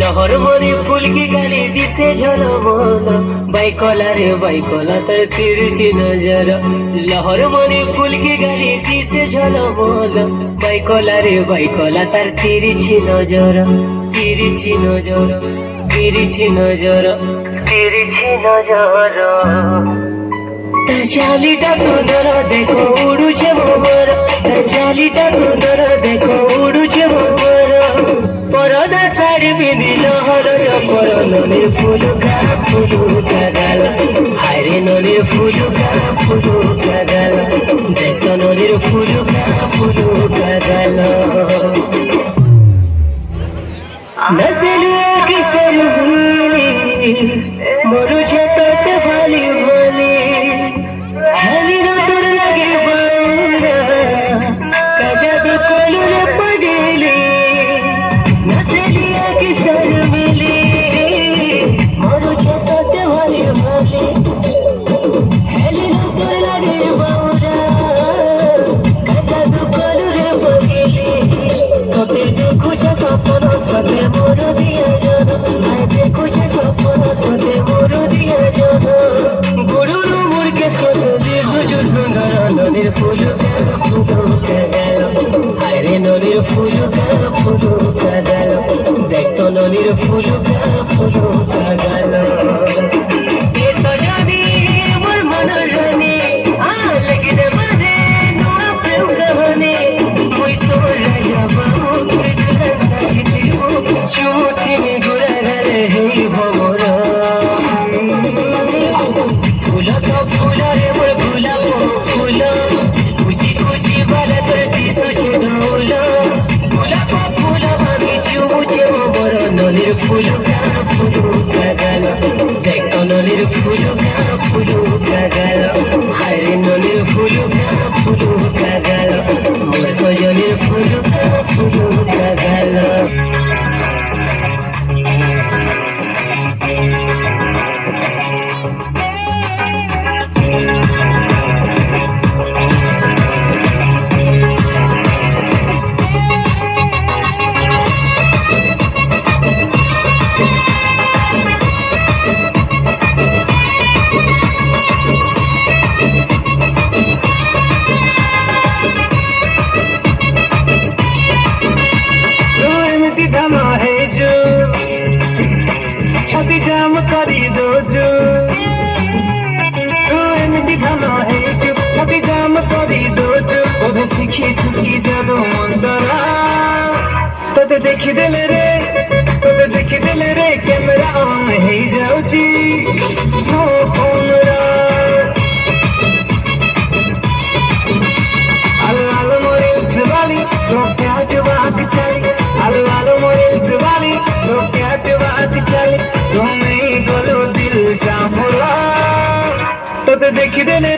লহর মরি ফুল কি গালি দিছে ঝলমল, বাইকলা রে বাইকলা তার তিরছি নজর। লহর মরি ফুল কি গালি দিছে ঝলমল, বাইকলা রে বাইকলা তার তিরছি নজর। তিরছি নজর, তিরছি নজর, তিরছি নজর। তার চালিটা সুন্দর দেখো উড়ুছে ভোমর, তার চালিটা সুন্দর দেখো উড়ুছে ভোমর। পরদা শাড়ি পিঁধিল হরজ পর, নদীর ফুলুকা ফুলুকা গাল, হায়রে নদীর ফুলুকা ফুলুকা গাল, দেখো নদীর ফুলুকা ফুলুকা গাল। নসলিয়া কিসের ভুলি মরুছে তোতে ভালি ভালি, হেলির তোর লাগে বাউরা কাজা দো কলুরে পগেলি। নসলিয়া কিসের মিলি মরুছে তোতে ভালি ভালি, হেলির তোর লাগে বাউরা কাজা দো কলুরে পগেলি। তোতে দেখুছে স্বপ্ন সতে মোর দিয়া জন, দেখুছে স্বপ্ন সতে মোর দিয়া জন। গুরুর মুরকে সতে দিশুজু সুন্দর, নদীর ফুলুকা ফুলুকা গেল, হায়রে নদীর ফুলুকা ফুলুকা গেল, দেখতো নদীর ফুলুকা ফুলুকা গেল। এ সজনী মোর মনের রানী, লাগি দে বাজে নোয়া প্রেম কাহানি। মুই তোর রাজা বাবু তুই সাজি দিব, চুমুথিনি ঘুরা গেলে হেই ভমর। ফুল তো ফুল রে মোর গোলাপ ফুল, কুচি কুচি বালা তোর দিশুছে ঢোল। গোলাপ ফুল ভাবি চুমুছে মোর, নদীর ফুলুকা ফুলুকা গেল, দেখতো নদীর ফুলুকা ফুলুকা গেল, হায়রে নদীর ফুলুকা ফুলুকা গেল, মোর সজনীর ফুলুকা ফুলুকা গেল। छवि जाम करी दोजो, तू एमती धन हेजु छवि जाम करी दोजो। ओभे शिखी छुकी जादू मंदरा, तोते देखी देले रे, तोते देखी देले रे कैमरा ऑन हे जाउची फोन रा। आलो आलो मोरे सवाली रोके हटवाक चली, आलो आलो मोरे सवाली रोके हटवाक चली। तुम्हें गलो दिल का भुला, तो देखी देले